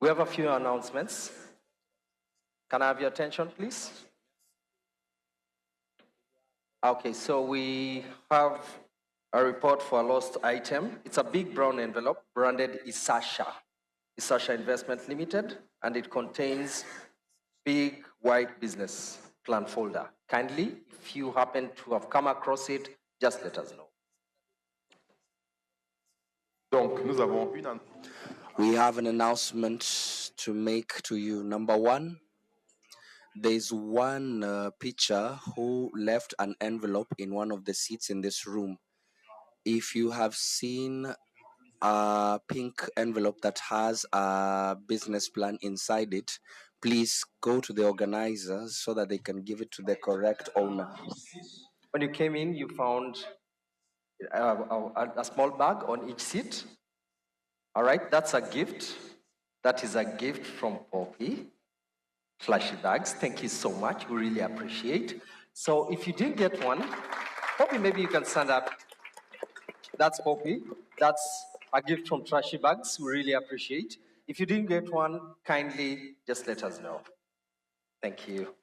We have a few announcements. Can I have your attention, please? Okay, so we have a report for a lost item. It's a big brown envelope branded Isasha Investment Limited, and it contains big white business plan folder. Kindly, if you happen to have come across it, just let us know. Donc, nous avons We have an announcement to make to you. Number one, there's one pitcher who left an envelope in one of the seats in this room. If you have seen a pink envelope that has a business plan inside it, please go to the organizers so that they can give it to the correct owner. When you came in, you found a small bag on each seat. All right, that's a gift. That is a gift from Poppy. Flashy bags, thank you so much. We really appreciate. So if you didn't get one, Poppy, maybe you can stand up. That's Poppy. That's a gift from Trashy Bags. We really appreciate. If you didn't get one, kindly just let us know. Thank you.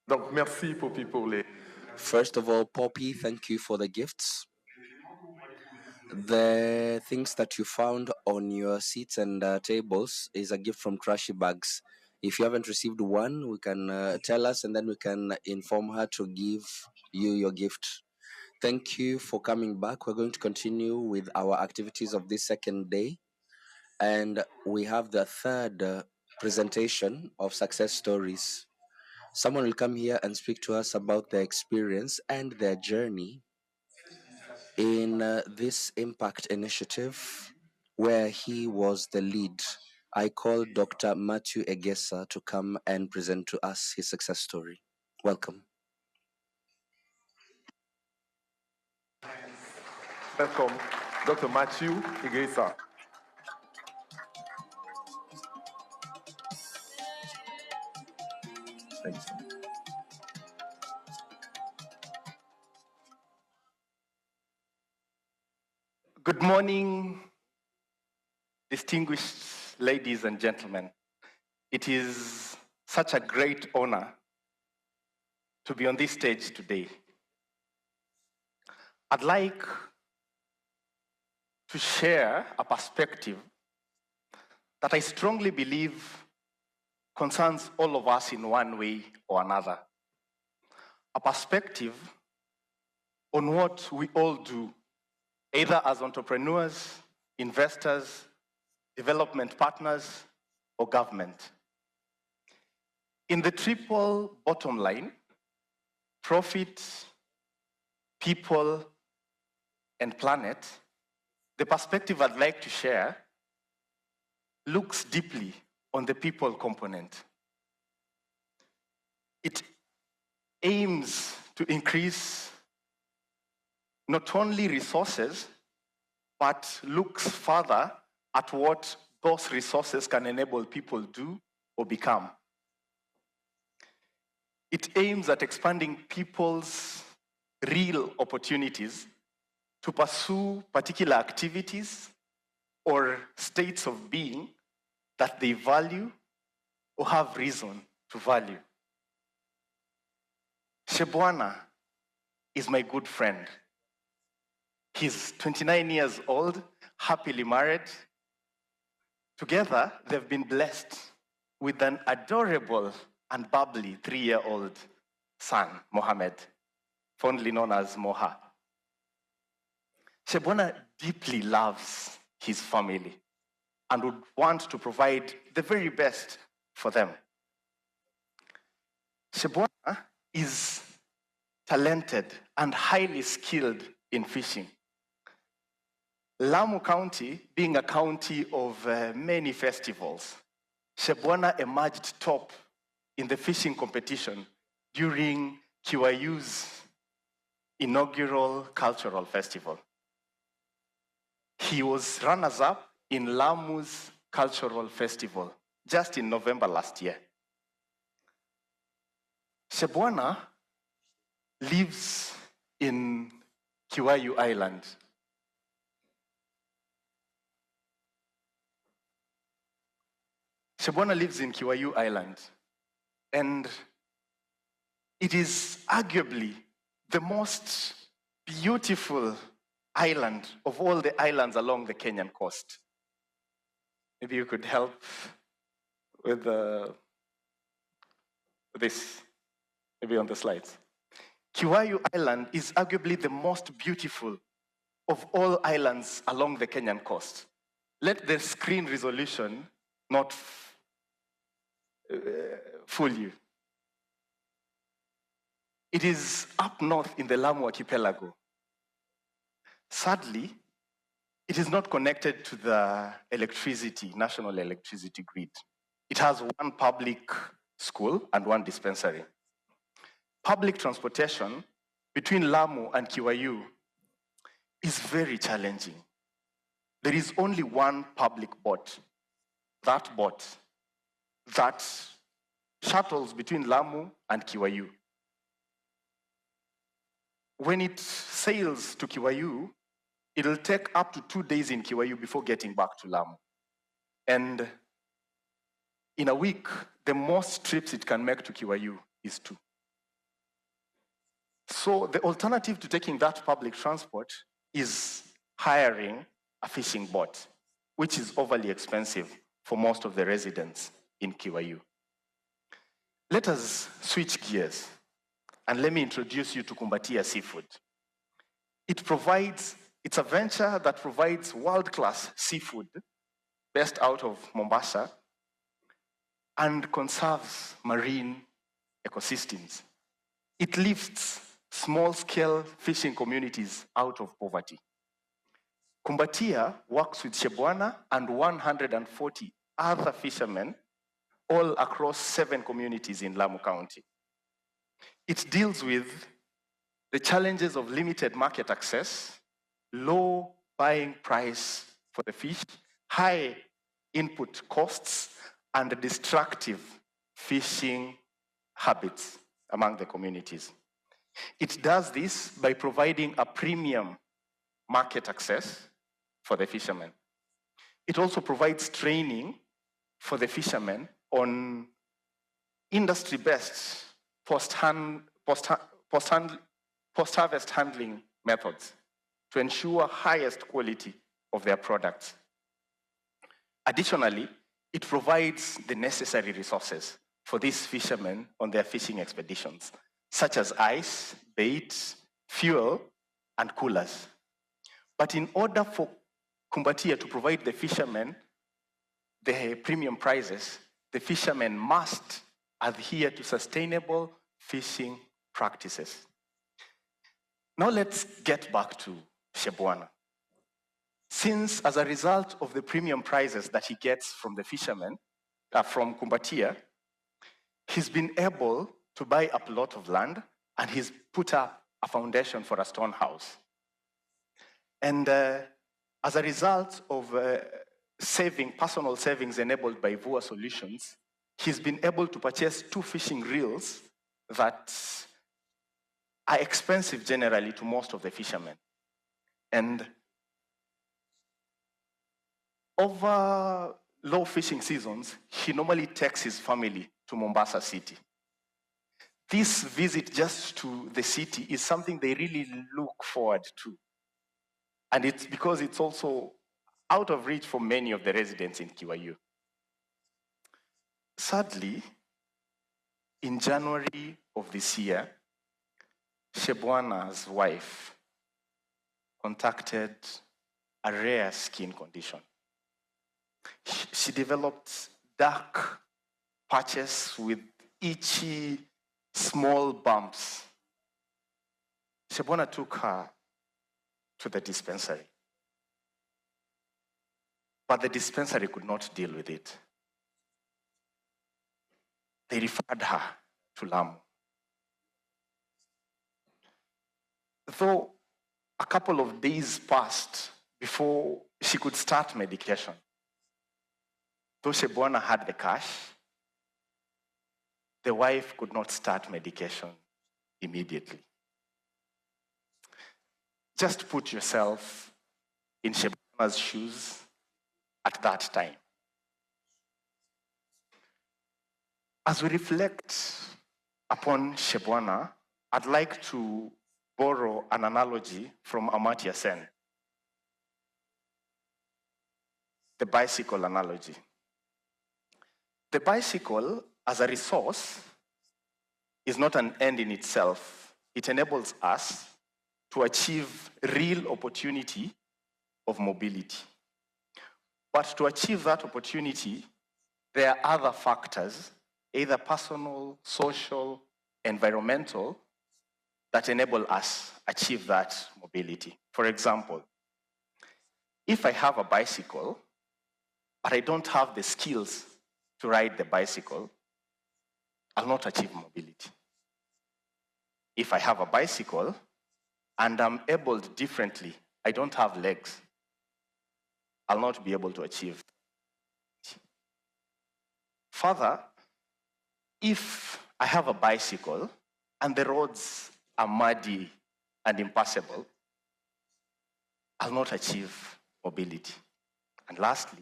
Donc, merci Poppy pour les. First of all, Poppy, thank you for the gifts. The things that you found on your seats and tables is a gift from Trashy Bags. If you haven't received one, we can tell us and then we can inform her to give you your gift. Thank you for coming back. We're going to continue with our activities of this second day. And we have the third presentation of success stories. Someone will come here and speak to us about their experience and their journey in this impact initiative where he was the lead. I call Dr. Matthew Egesa to come and present to us his success story. Welcome. Welcome, Dr. Matthew Igesa. Thanks. Good morning, distinguished ladies and gentlemen. It is such a great honor to be on this stage today. I'd like to share a perspective that I strongly believe concerns all of us in one way or another. A perspective on what we all do, either as entrepreneurs, investors, development partners, or government. In the triple bottom line, profit, people, and planet, the perspective I'd like to share looks deeply on the people component. It aims to increase not only resources, but looks further at what those resources can enable people do or become. It aims at expanding people's real opportunities to pursue particular activities or states of being that they value or have reason to value. Shebwana is my good friend. He's 29 years old, happily married. Together, they've been blessed with an adorable and bubbly 3-year-old son, Mohammed, fondly known as Moha. Shebwana deeply loves his family and would want to provide the very best for them. Shebwana is talented and highly skilled in fishing. Lamu County, being a county of many festivals, Shebwana emerged top in the fishing competition during Kiwayu's inaugural cultural festival. He was runners-up in Lamu's cultural festival just in November last year. Shebwana lives in Kiwayu Island. Shebwana lives in Kiwayu Island, and it is arguably the most beautiful island of all the islands along the Kenyan coast. Maybe you could help with this, maybe on the slides. Kiwayu Island is arguably the most beautiful of all islands along the Kenyan coast. Let the screen resolution not fool you. It is up north in the Lamu archipelago. Sadly, it is not connected to the national electricity grid. It has one public school and one dispensary. Public transportation between Lamu and Kiwayu is very challenging. There is only one public boat that shuttles between Lamu and Kiwayu. When it sails to Kiwayu, it'll take up to 2 days in Kiwayu before getting back to Lamu. And in a week, the most trips it can make to Kiwayu is 2. So the alternative to taking that public transport is hiring a fishing boat, which is overly expensive for most of the residents in Kiwayu. Let us switch gears, and let me introduce you to Kumbatia Seafood. It's a venture that provides world-class seafood based out of Mombasa and conserves marine ecosystems. It lifts small-scale fishing communities out of poverty. Kumbatia works with Shebwana and 140 other fishermen all across 7 communities in Lamu County. It deals with the challenges of limited market access, low buying price for the fish, high input costs, and destructive fishing habits among the communities. It does this by providing a premium market access for the fishermen. It also provides training for the fishermen on industry-based post-harvest handling methods to ensure highest quality of their products. Additionally, it provides the necessary resources for these fishermen on their fishing expeditions, such as ice, bait, fuel, and coolers. But in order for Kumbatia to provide the fishermen the premium prices, the fishermen must adhere to sustainable fishing practices. Now let's get back to Shebwana. Since as a result of the premium prices that he gets from the fishermen, from Kumbatia, he's been able to buy up a lot of land and he's put up a foundation for a stone house. And as a result of personal savings enabled by VUA Solutions, he's been able to purchase 2 fishing reels that are expensive generally to most of the fishermen. And over low fishing seasons, he normally takes his family to Mombasa City. This visit just to the city is something they really look forward to. And it's because it's also out of reach for many of the residents in Kiwayu. Sadly, in January of this year, Shebwana's wife contracted a rare skin condition. She developed dark patches with itchy, small bumps. Shebwana took her to the dispensary. But the dispensary could not deal with it. They referred her to Lamu. Though a couple of days passed before she could start medication, though Shebwana had the cash, the wife could not start medication immediately. Just put yourself in Shebwana's shoes at that time. As we reflect upon Shebwana, I'd like to borrow an analogy from Amartya Sen, the bicycle analogy. The bicycle, as a resource, is not an end in itself. It enables us to achieve real opportunity of mobility. But to achieve that opportunity, there are other factors, either personal, social, environmental, that enable us achieve that mobility. For example, if I have a bicycle, but I don't have the skills to ride the bicycle, I'll not achieve mobility. If I have a bicycle and I'm abled differently, I don't have legs, I'll not be able to achieve. Further, if I have a bicycle and the roads are muddy and impassable, I'll not achieve mobility. And lastly,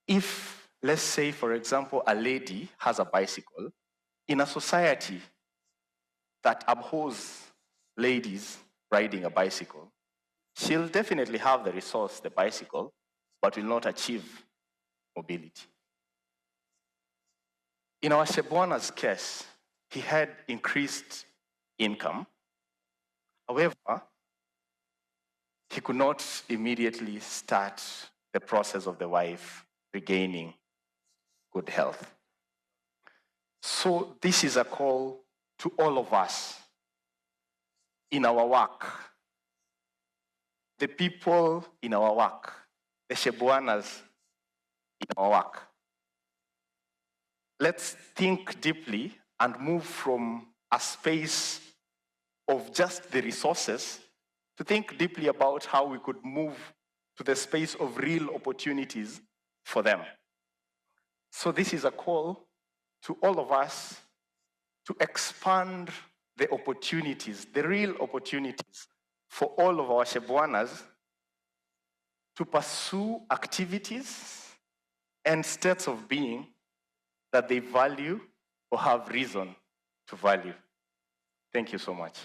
if, let's say, for example, a lady has a bicycle in a society that abhors ladies riding a bicycle, she'll definitely have the resource, the bicycle, but will not achieve mobility. In our Shebwana's case, he had increased income. However, he could not immediately start the process of the wife regaining good health. So this is a call to all of us in our work, the people in our work, the Shebwanas in our work. Let's think deeply and move from a space of just the resources to think deeply about how we could move to the space of real opportunities for them. So this is a call to all of us to expand the opportunities, the real opportunities for all of our Shebwanas to pursue activities and states of being that they value or have reason to value. Thank you so much.